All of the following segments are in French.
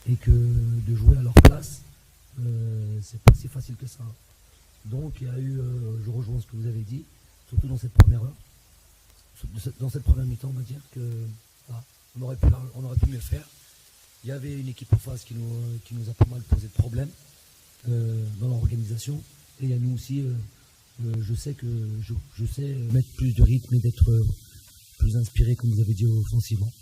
et que de jouer à leur place, c'est pas si facile que ça. Donc il y a eu, je rejoins ce que vous avez dit, surtout dans cette première heure, dans cette première mi-temps, on va dire que on aurait pu mieux faire. Il y avait une équipe en face qui nous a pas mal posé de problèmes dans l'organisation. Et il y a nous aussi, je sais mettre plus de rythme et d'être plus inspiré, comme vous avez dit, offensivement.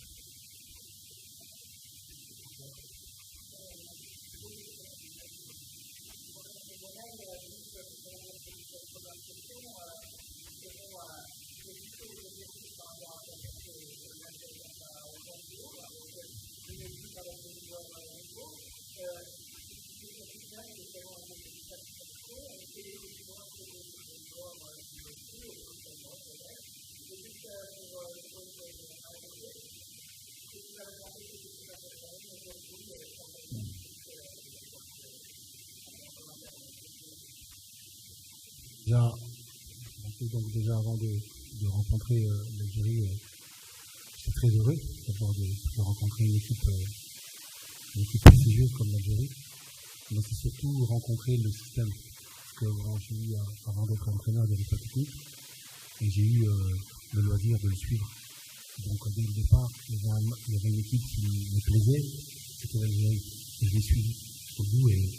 Déjà avant de rencontrer l'Algérie, j'étais très heureux de rencontrer une équipe prestigieuse comme l'Algérie. Mais c'est surtout rencontrer le système. Parce que j'ai eu, avant d'être entraîneur de l'école technique, et j'ai eu le loisir de le suivre. Donc dès le départ, il y avait une équipe qui me plaisait, c'était l'Algérie. Et je l'ai suivi jusqu'au bout et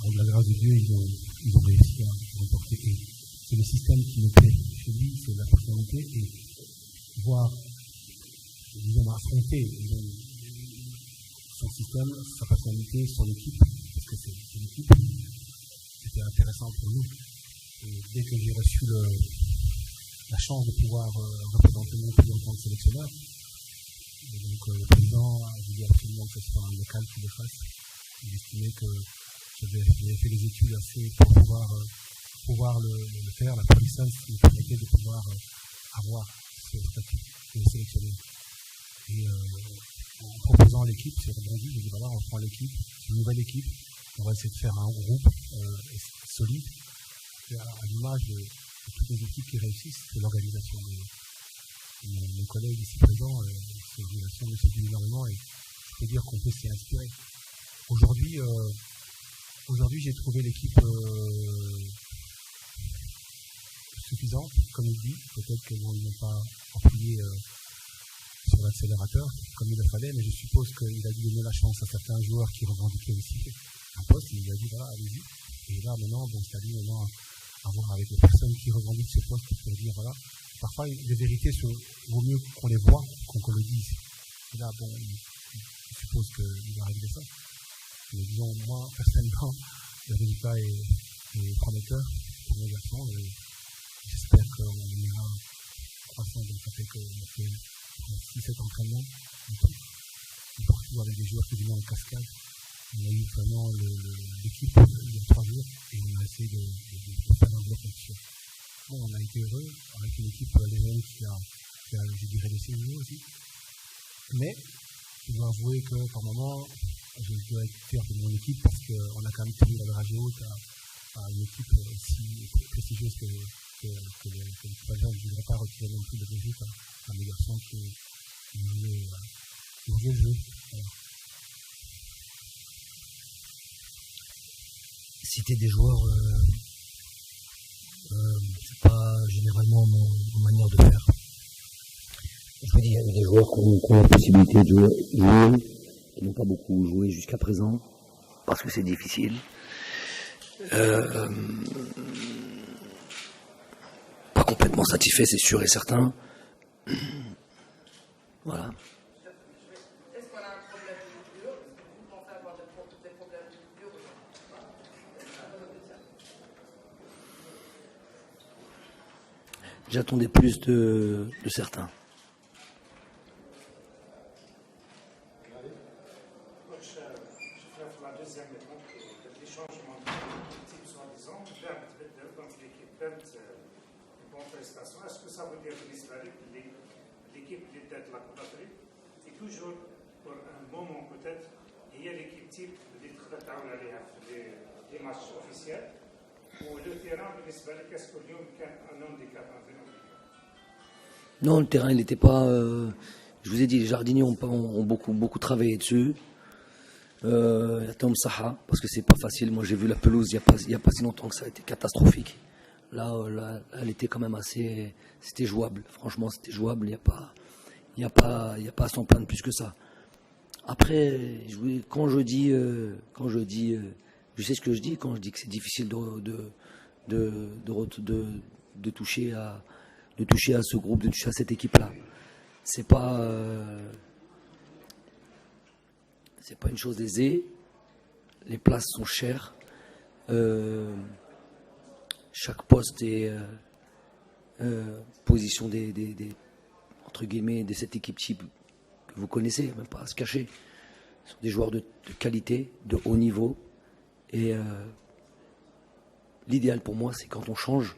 avec la grâce de Dieu, ils ont réussi à remporter. Et c'est le système qui me plaît. Chez lui, c'est la personnalité et voir, disons, affronter son système, sa personnalité, son équipe, parce que c'est l'équipe, c'était intéressant pour nous. Et dès que j'ai reçu la chance de pouvoir représenter mon pays en tant que sélectionneur, et donc le président a dit absolument que ce soit un local qui le fasse. Il estimait que j'avais fait les études assez pour pouvoir le faire, la connaissance qui me permettait de pouvoir avoir ce statut de sélectionneur. Et en proposant l'équipe, j'ai rebondi, j'ai dit voilà, on prend l'équipe, c'est une nouvelle équipe, on va essayer de faire un groupe solide, à l'image de toutes les équipes qui réussissent, c'est l'organisation de mon collègue ici présent, cette organisation me séduit énormément et je peux dire qu'on peut s'y inspirer. Aujourd'hui, j'ai trouvé l'équipe suffisante, comme il dit, peut-être qu'ils n'ont pas appuyé sur l'accélérateur comme il le fallait, mais je suppose qu'il a dû donner la chance à certains joueurs qui revendiquaient aussi un poste, il a dit voilà, allez-y. Et là maintenant, c'est à dire maintenant à voir avec les personnes qui revendiquent ce poste pour dire voilà, parfois les vérités vaut mieux qu'on les voit qu'on le dise. Et là, je suppose qu'il va arriver ça. Mais disons, moi, personnellement, le résultat est prometteur pour mes garçons et j'espère qu'on ira croissant. Donc ça fait qu'on a fait 6-7 entraînements partout avec des joueurs qui venaient en cascade. On a eu vraiment l'équipe il y a 3 jours et on a essayé de faire un bloc là-dessus. Bon, on a été heureux avec une équipe algérienne qui a, je dirais, laissé le jeu aussi. Mais je dois avouer que par moment, je dois être fier de mon équipe parce qu'on a quand même tenu la dragée haute à une équipe aussi prestigieuse que l'équipe algérienne. Je ne voudrais pas retirer non plus le mérite à mes garçons qui jouaient le jeu. Voilà. Citer des joueurs, c'est pas généralement mon manière de faire. Je vous dis, il y a eu des joueurs qui ont la possibilité de jouer, qui n'ont pas beaucoup joué jusqu'à présent, parce que c'est difficile. Pas complètement satisfait, c'est sûr et certain. Voilà. Est-ce qu'on a un problème de doublure? Est-ce que vous pensez avoir des problèmes de doublure? J'attendais plus de certains. Est-ce que ça veut dire que l'équipe de tête la Coupe d'Afrique est toujours pour un moment peut-être هي l'équipe type اللي تتعاون عليها في les matchs officiels ou le terrain بالنسبه لك est-ce que اليوم كان un handicap Non, le terrain il n'était pas. Je vous ai dit, les jardiniers ont beaucoup travaillé dessus. Tom Saha, parce que c'est pas facile. Moi, j'ai vu la pelouse il y a pas si longtemps que ça a été catastrophique. Là, elle était quand même assez. C'était jouable. Franchement, c'était jouable. Il y a pas à s'en plaindre plus que ça. Après, quand je dis, je sais ce que je dis quand je dis que c'est difficile de toucher à ce groupe, de toucher à cette équipe-là. C'est pas une chose aisée. Les places sont chères. Chaque poste est position des entre guillemets de cette équipe type que vous connaissez, même pas à se cacher. Ce sont des joueurs de qualité, de haut niveau. Et l'idéal pour moi, c'est quand on change,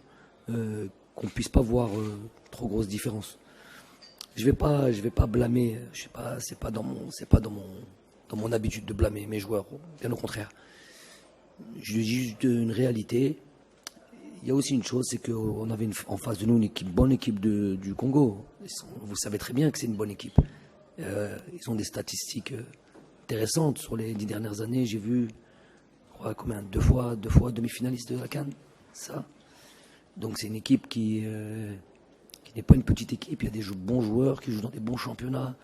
qu'on ne puisse pas voir trop grosse différence. Je vais pas blâmer. Je sais pas, c'est pas dans mon habitude de blâmer mes joueurs. Bien au contraire. Je dis juste une réalité. Il y a aussi une chose, c'est qu'on avait en face de nous une bonne équipe du Congo. Vous savez très bien que c'est une bonne équipe. Ils ont des statistiques intéressantes sur les 10 dernières années. J'ai vu, je crois, combien, deux fois demi-finaliste de la CAN. Ça. Donc c'est une équipe qui n'est pas une petite équipe. Il y a des bons joueurs qui jouent dans des bons championnats.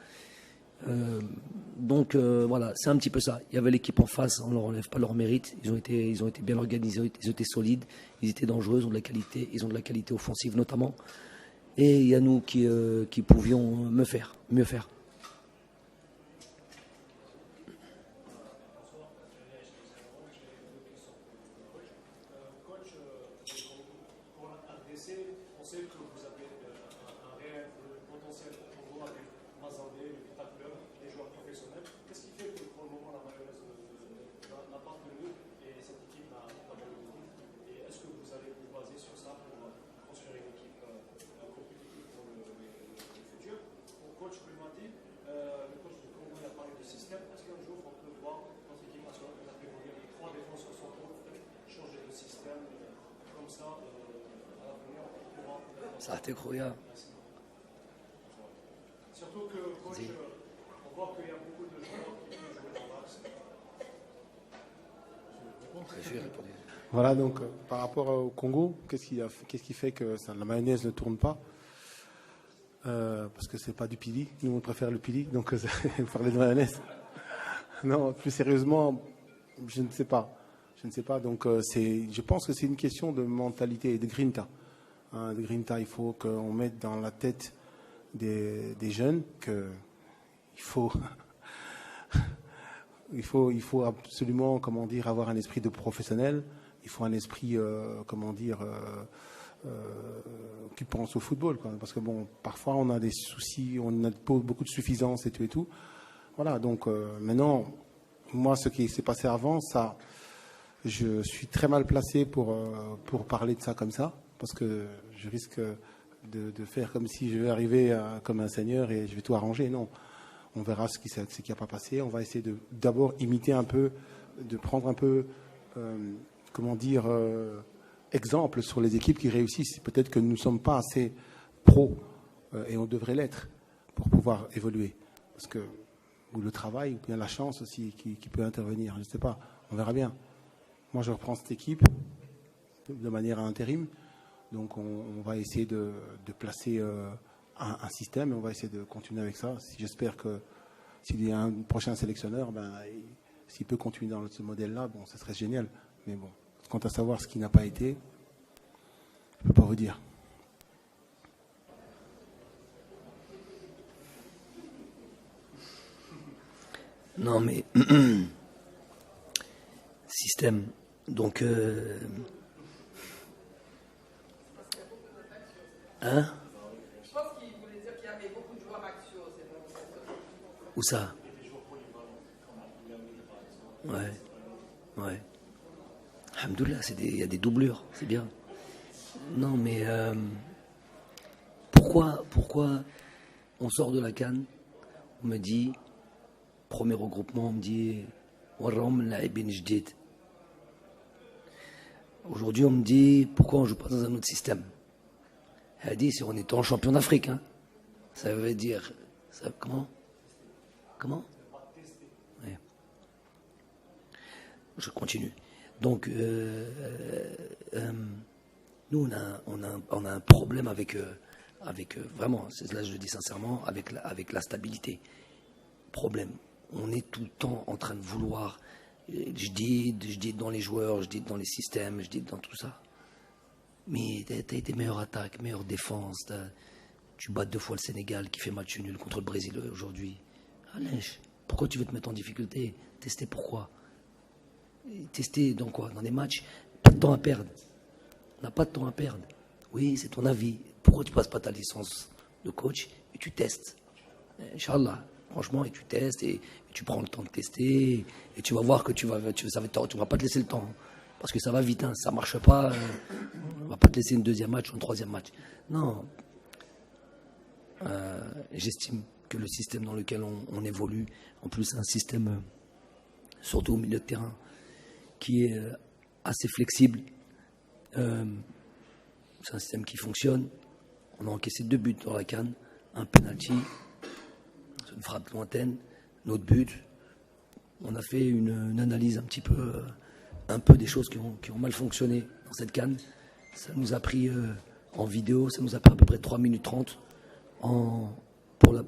Donc voilà, c'est un petit peu ça. Il y avait l'équipe en face, on ne leur enlève pas leur mérite. Ils ont été bien organisés, ils ont été solides, ils étaient dangereux, ils ont de la qualité offensive notamment. Et il y a nous qui pouvions mieux faire. Ça a été incroyable. Surtout que, coach, on voit qu'il y a beaucoup de joueurs qui peuvent jouer dans l'axe. Voilà, donc par rapport au Congo, qu'est-ce qui fait que la mayonnaise ne tourne pas parce que c'est pas du pili. Nous, on préfère le pili, donc vous parlez de mayonnaise. Non, plus sérieusement, je ne sais pas. Donc, je pense que c'est une question de mentalité et de grinta. De grinta, il faut qu'on mette dans la tête des jeunes qu'il faut, il faut absolument, avoir un esprit de professionnel. Il faut un esprit, qui pense au football, quoi. Parce que bon, parfois on a des soucis, on a beaucoup de suffisance et tout. Voilà, donc maintenant, moi, ce qui s'est passé avant, ça, je suis très mal placé pour parler de ça comme ça, parce que je risque de faire comme si je vais arriver comme un seigneur et je vais tout arranger. Non, on verra ce qui n'a pas passé. On va essayer d'abord imiter un peu, de prendre un peu, exemple sur les équipes qui réussissent. Peut-être que nous ne sommes pas assez pros et on devrait l'être pour pouvoir évoluer. Parce que ou le travail, ou bien la chance aussi qui peut intervenir. Je ne sais pas, on verra bien. Moi, je reprends cette équipe de manière intérim. Donc, on va essayer de placer un système et on va essayer de continuer avec ça. J'espère que s'il y a un prochain sélectionneur, s'il peut continuer dans ce modèle-là, bon, ça serait génial. Mais bon, quant à savoir ce qui n'a pas été, je ne peux pas vous dire. Non, mais système. Donc, hein? Je pense qu'il voulait dire qu'il y avait beaucoup de joueurs axiaux. Où ça? Ouais. Alhamdoulilah, il y a des doublures, c'est bien. Non, mais pourquoi on sort de la CAN? On me dit, premier regroupement, on me dit, aujourd'hui, on me dit, pourquoi on ne joue pas dans un autre système? Elle a dit, si on est en champion d'Afrique, hein. Ça veut dire, comment? Ouais. Je continue. Donc, nous, on a un problème avec vraiment, là je le dis sincèrement, avec la stabilité. Problème. On est tout le temps en train de vouloir, je dis dans les joueurs, je dis dans les systèmes, je dis dans tout ça. Mais tu as été meilleure attaque, meilleure défense. Tu bats 2 fois le Sénégal qui fait match nul contre le Brésil aujourd'hui. Allez, pourquoi tu veux te mettre en difficulté? Tester pourquoi? Tester dans quoi? Dans des matchs? Pas de temps à perdre. On n'a pas de temps à perdre. Oui, c'est ton avis. Pourquoi tu passes pas ta licence de coach et tu testes? Inch'Allah, franchement, et tu testes et tu prends le temps de tester et tu vas voir que tu vas pas te laisser le temps. Parce que ça va vite, hein, ça ne marche pas. On ne va pas te laisser une 2e match ou un 3e match. Non. J'estime que le système dans lequel on évolue, en plus c'est un système, surtout au milieu de terrain, qui est assez flexible. C'est un système qui fonctionne. On a encaissé 2 buts dans la CAN, un penalty, une frappe lointaine, notre but. On a fait une analyse un peu des choses qui ont mal fonctionné dans cette CAN. Ça nous a pris en vidéo, ça nous a pris à peu près 3 minutes 30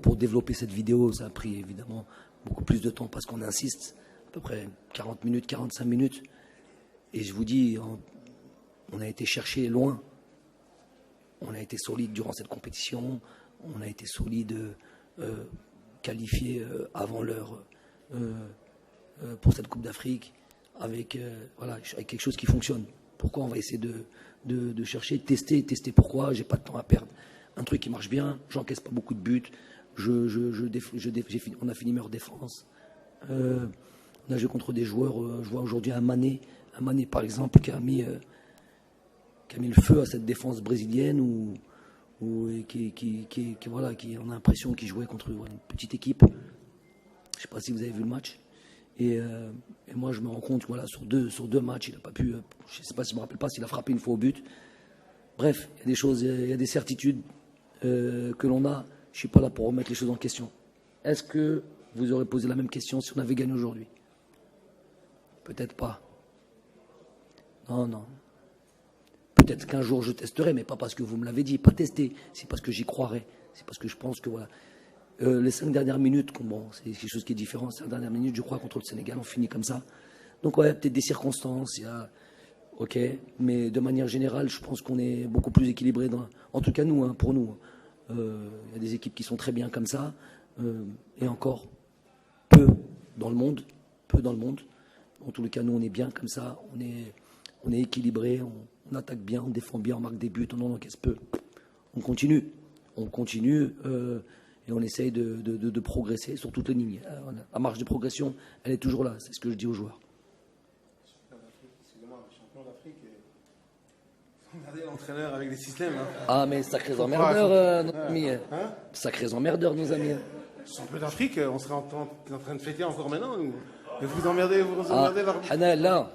pour développer cette vidéo. Ça a pris évidemment beaucoup plus de temps parce qu'on insiste, à peu près 40 minutes, 45 minutes. Et je vous dis, on a été chercher loin. On a été solide durant cette compétition. On a été solide, qualifié avant l'heure pour cette Coupe d'Afrique. Avec quelque chose qui fonctionne. Pourquoi on va essayer de chercher, tester pourquoi? J'ai pas de temps à perdre. Un truc qui marche bien, j'encaisse pas beaucoup de buts, on a fini meilleure défense. On a joué contre des joueurs, je vois aujourd'hui un Mané par exemple qui a mis le feu à cette défense brésilienne qui on a l'impression qu'il jouait contre une petite équipe. Je sais pas si vous avez vu le match. Et moi, je me rends compte, sur deux matchs, il n'a pas pu. Je ne sais pas si je me rappelle pas s'il a frappé une fois au but. Bref, il y a des choses, il y a des certitudes que l'on a. Je suis pas là pour remettre les choses en question. Est-ce que vous aurez posé la même question si on avait gagné aujourd'hui? Peut-être pas. Non. Peut-être qu'un jour je testerai, mais pas parce que vous me l'avez dit. Pas tester, c'est parce que j'y croirais. C'est parce que je pense que voilà. Les 5 dernières minutes, c'est quelque chose qui est différent. 5 dernières minutes, je crois, contre le Sénégal, on finit comme ça. Donc, ouais, peut-être des circonstances, ok, mais de manière générale, je pense qu'on est beaucoup plus équilibré. En tout cas, nous, pour nous. Il y a des équipes qui sont très bien comme ça, et encore peu dans le monde. En tous les cas, nous, on est bien comme ça. On est équilibré, on attaque bien, on défend bien, on marque des buts, on en encaisse peu. On continue. Et on essaye de progresser sur toutes les lignes. La marge de progression, elle est toujours là. C'est ce que je dis aux joueurs. Excusez-moi, le champion d'Afrique, regardez l'entraîneur avec des systèmes. Hein. Ah, mais sacrés emmerdeurs, nos amis. Sacrés emmerdeurs, nos amis. Champion d'Afrique, on serait en train de fêter encore maintenant. Et vous emmerdez là.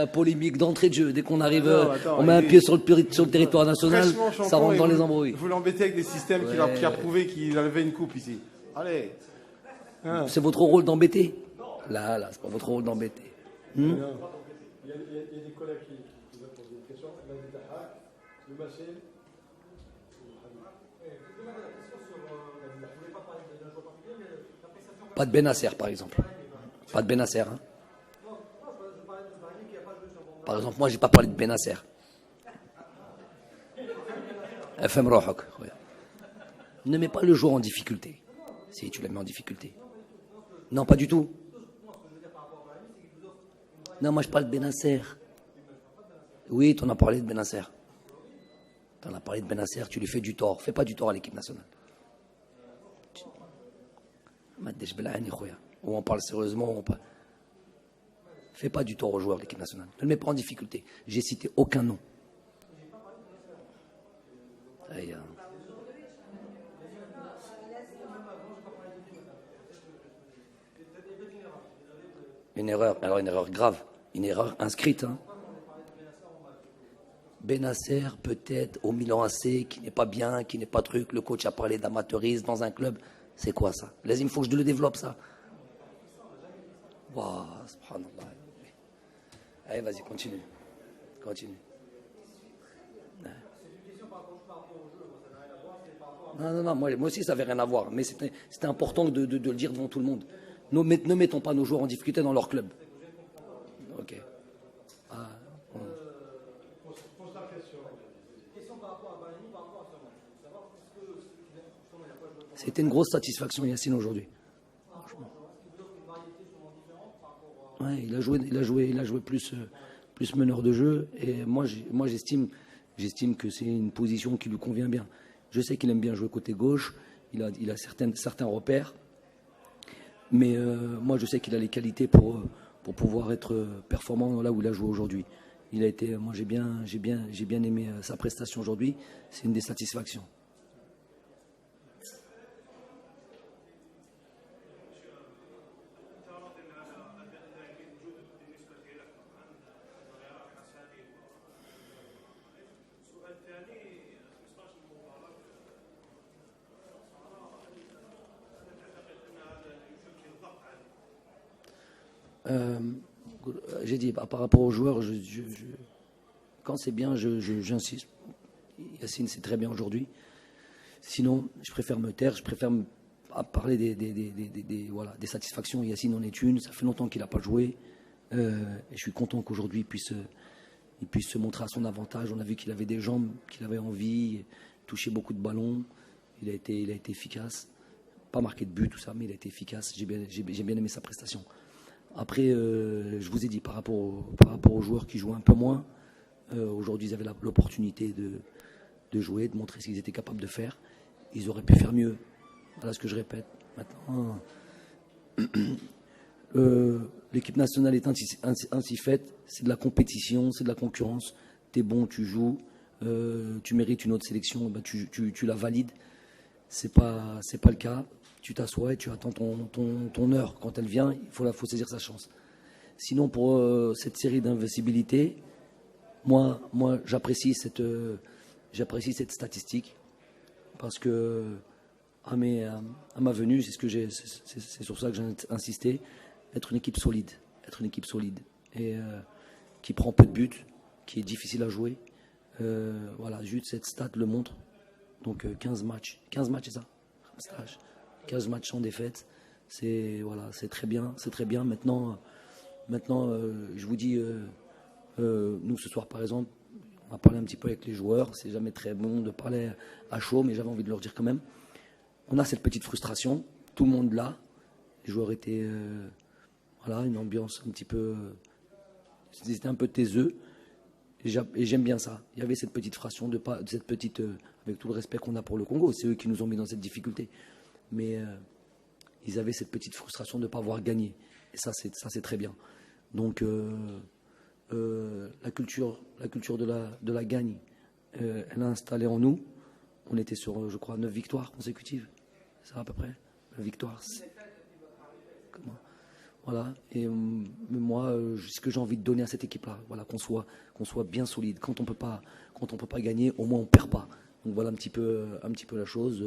Polémique d'entrée de jeu. Dès qu'on arrive, on met un pied sur le territoire national, ça rentre dans les embrouilles. Vous l'embêtez avec des systèmes qui a prouvé qu'il avait une coupe ici. Allez. C'est votre rôle d'embêter? Là, c'est pas votre rôle d'embêter. Il y a des collègues qui vous ont posé une question. Le Massé. Pas de Benasser, par exemple. Pas de Benasser, hein. Par exemple, moi, j'ai pas parlé de Benasser. FM Rohok. Ne mets pas le joueur en difficulté. Si tu la mets en difficulté. Non, pas du tout. Non, moi, je parle de Benasser. Oui, tu en as parlé de Benasser. Tu en as parlé de Benasser, tu lui fais du tort. Fais pas du tort à l'équipe nationale. Ou on parle sérieusement, Fais pas du tort aux joueurs de l'équipe nationale. Ne le mets pas en difficulté. J'ai cité aucun nom. Une erreur grave, une erreur inscrite. Hein. Benasser, peut-être, au Milan AC, qui n'est pas bien, qui n'est pas truc. Le coach a parlé d'amateurisme dans un club. C'est quoi ça? Là, il faut que je le développe, ça. Waouh, subhanallah. Allez, vas-y, continue. Continue. Ouais. Non, moi aussi ça n'avait rien à voir, mais c'était important de le dire devant tout le monde. Ne mettons pas nos joueurs en difficulté dans leur club. Ok. Pose la question. Question par rapport à Balani, par rapport à ce match. Savoir puisque justement il n'a pas joué. C'était une grosse satisfaction, Yacine, aujourd'hui. Ouais, il a joué plus meneur de jeu, et moi j'estime que c'est une position qui lui convient bien. Je sais qu'il aime bien jouer côté gauche, il a certains repères, mais moi je sais qu'il a les qualités pour pouvoir être performant là où il a joué aujourd'hui. Moi j'ai bien aimé sa prestation aujourd'hui, c'est une des satisfactions. J'ai dit par rapport aux joueurs, quand c'est bien, j'insiste. Yacine, c'est très bien aujourd'hui. Sinon, je préfère me taire, je préfère parler des satisfactions. Yacine en est une, ça fait longtemps qu'il n'a pas joué. Et je suis content qu'aujourd'hui il puisse se montrer à son avantage. On a vu qu'il avait des jambes, qu'il avait envie, toucher beaucoup de ballons. Il a été efficace. Pas marqué de but, tout ça, mais il a été efficace. J'ai bien aimé sa prestation. Après, je vous ai dit, par rapport aux joueurs qui jouent un peu moins, aujourd'hui ils avaient l'opportunité de jouer, de montrer ce qu'ils étaient capables de faire. Ils auraient pu faire mieux. Voilà ce que je répète. Maintenant, l'équipe nationale est ainsi faite. C'est de la compétition, c'est de la concurrence. T'es bon, tu joues, tu mérites une autre sélection, ben tu la valides. C'est pas le cas. Tu t'assois et tu attends ton heure. Quand elle vient, il faut saisir sa chance. Sinon, pour cette série d'invincibilité, moi j'apprécie cette statistique, parce que à ma venue, c'est sur ça que j'ai insisté, être une équipe solide et qui prend peu de buts, qui est difficile à jouer. Voilà, juste cette stat le montre. Donc 15 matchs, c'est ça, 15 matchs sans défaite, c'est très bien, Maintenant, je vous dis, nous ce soir par exemple, on va parler un petit peu avec les joueurs. C'est jamais très bon de parler à chaud, mais j'avais envie de leur dire quand même. On a cette petite frustration, tout le monde là. Les joueurs étaient, une ambiance un petit peu, c'était un peu taiseux. Et j'aime bien ça. Il y avait cette petite frustration avec tout le respect qu'on a pour le Congo, c'est eux qui nous ont mis dans cette difficulté. Mais ils avaient cette petite frustration de ne pas avoir gagné. Et ça c'est très bien. Donc la culture de la gagne, elle a installé en nous. On était sur, je crois, 9 victoires consécutives. C'est ça à peu près 9 victoires. Comment ? Voilà. Et moi, ce que j'ai envie de donner à cette équipe-là, voilà, qu'on soit bien solide. Quand on peut pas gagner, au moins on perd pas. Donc voilà un petit peu la chose.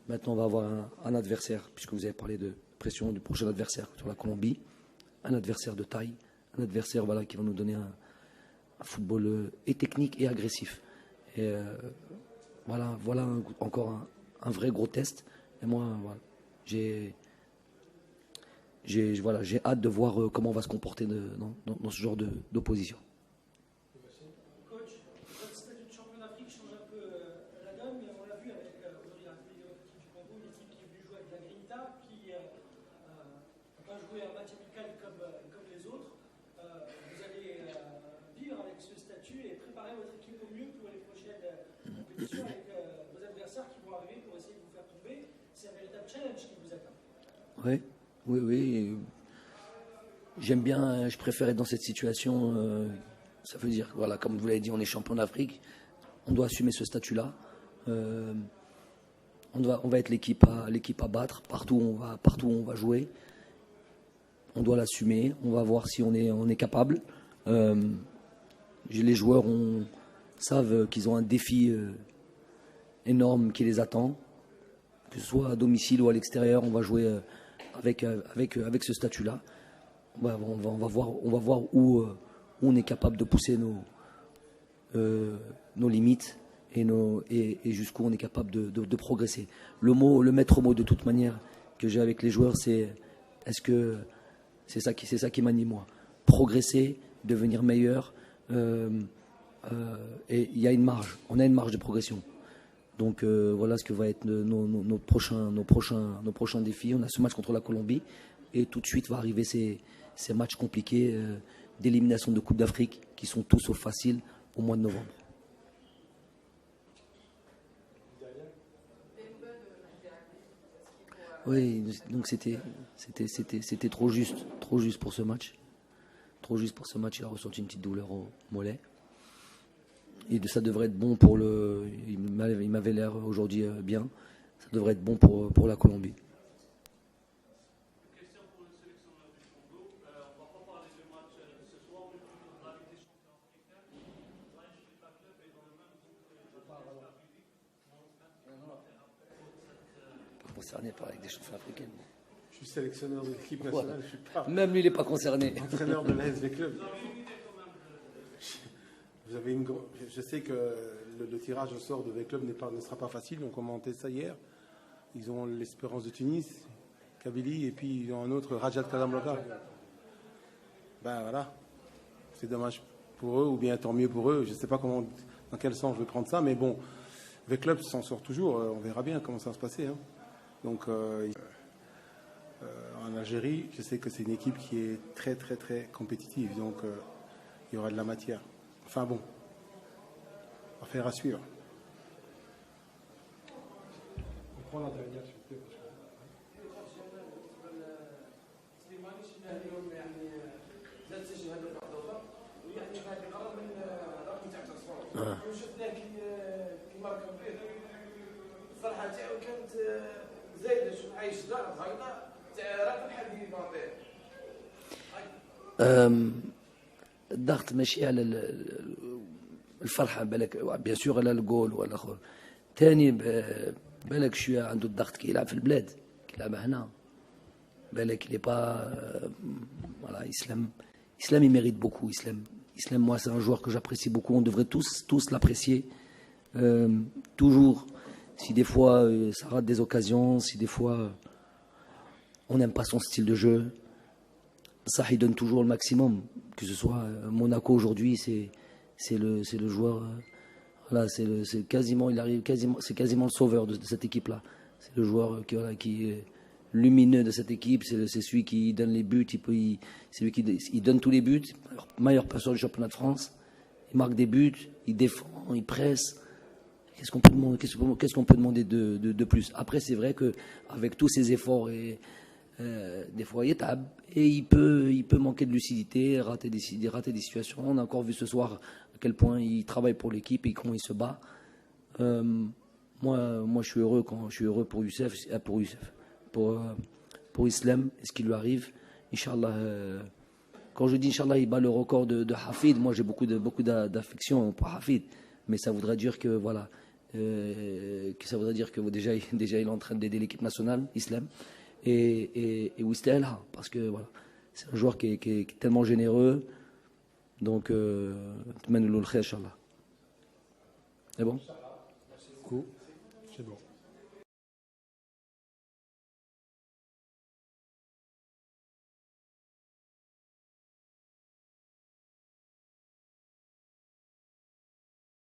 Maintenant, on va avoir un adversaire, puisque vous avez parlé de pression du prochain adversaire sur la Colombie, un adversaire de taille, un adversaire qui va nous donner un football et technique et agressif. Et voilà encore un vrai gros test. Et moi, voilà, j'ai hâte de voir comment on va se comporter dans ce genre d'opposition. Coach, votre statut de champion d'Afrique change un peu la donne, mais on l'a vu avec aujourd'hui l'équipe du Congo, une équipe qui est venue jouer avec la Grinta, qui n'a pas joué un match amical comme les autres. Vous allez vivre avec ce statut et préparer votre équipe au mieux pour les prochaines compétitions avec vos adversaires qui vont arriver pour essayer de vous faire tomber. C'est un véritable challenge qui vous attend. Oui. J'aime bien, je préfère être dans cette situation. Ça veut dire, voilà, comme vous l'avez dit, on est champion d'Afrique. On doit assumer ce statut-là. On va être l'équipe à battre partout où on va jouer. On doit l'assumer. On va voir si on est capable. Les joueurs savent qu'ils ont un défi énorme qui les attend. Que ce soit à domicile ou à l'extérieur, on va jouer avec ce statut-là. on va voir où on est capable de pousser nos limites et jusqu'où on est capable de progresser. Le maître mot de toute manière que j'ai avec les joueurs, c'est est-ce que c'est ça qui m'anime moi. Progresser, devenir meilleur, et il y a une marge, on a une marge de progression. Donc voilà ce que va être nos prochains défis. On a ce match contre la Colombie et tout de suite va arriver ces matchs compliqués d'élimination de Coupe d'Afrique qui sont tous au facile au mois de novembre. Oui, donc c'était trop juste pour ce match. Trop juste pour ce match, il a ressenti une petite douleur au mollet. Et ça devrait être bon pour le. Il m'avait l'air aujourd'hui bien. Ça devrait être bon pour la Colombie. Question pour le sélectionneur du Congo. On ne va pas parler du match de ce soir, mais plutôt de la Ligue des champions africains. Là, je suis pas club et dans le même groupe que Concerné par la Ligue des champions africaines. Je suis sélectionneur de l'équipe nationale, je suis pas Même lui, il n'est pas concerné. entraîneur de l'ASV Club. Vous avez je sais que le tirage au sort de V Club ne sera pas facile. On commentait ça hier. Ils ont l'Espérance de Tunis, Kabylie, et puis ils ont un autre, Rajat Casablanca. Ben voilà. C'est dommage pour eux, ou bien tant mieux pour eux. Je ne sais pas dans quel sens je vais prendre ça, mais bon, V Club s'en sort toujours. On verra bien comment ça va se passer. Hein. Donc, en Algérie, je sais que c'est une équipe qui est très, très, très compétitive. Donc, il y aura de la matière. Enfin bon, affaire à suivre. On prend la dernière, s'il vous plaît. شفنا كي ماركا به الفرحه تاعو كانت زايده شوف عايش دار صغيره تاع رقم حد يباطل الضغط ماشي على الفرحه بالك بيان سور على الجول والاخر ثاني بالك شويه عنده الضغط كي يلعب في البلاد كي يلعب هنا بالك il est pas voilà Islam il mérite beaucoup Islam moi c'est un joueur que j'apprécie beaucoup on devrait tous l'apprécier toujours si des fois ça rate des occasions si des fois on n'aime pas son style de jeu ça il donne toujours le maximum que ce soit Monaco aujourd'hui c'est le joueur voilà c'est quasiment il arrive quasiment c'est quasiment le sauveur de cette équipe là c'est le joueur qui est lumineux de cette équipe c'est celui qui donne les buts c'est lui qui donne tous les buts meilleur passeur du championnat de France il marque des buts il défend il presse qu'est-ce qu'on peut demander de plus après c'est vrai que avec tous ces efforts et des fois il est table et il peut manquer de lucidité rater des situations on a encore vu ce soir à quel point il travaille pour l'équipe et comment il se bat moi je suis heureux pour Youssef pour Islam et ce qui lui arrive Inch'Allah quand je dis Inch'Allah il bat le record de Hafid moi j'ai beaucoup d'affection pour Hafid mais ça voudrait dire que voilà déjà il est en train d'aider l'équipe nationale Islam et Wistel là parce que voilà c'est un joueur qui est tellement généreux donc c'est bon Cool. C'est bon.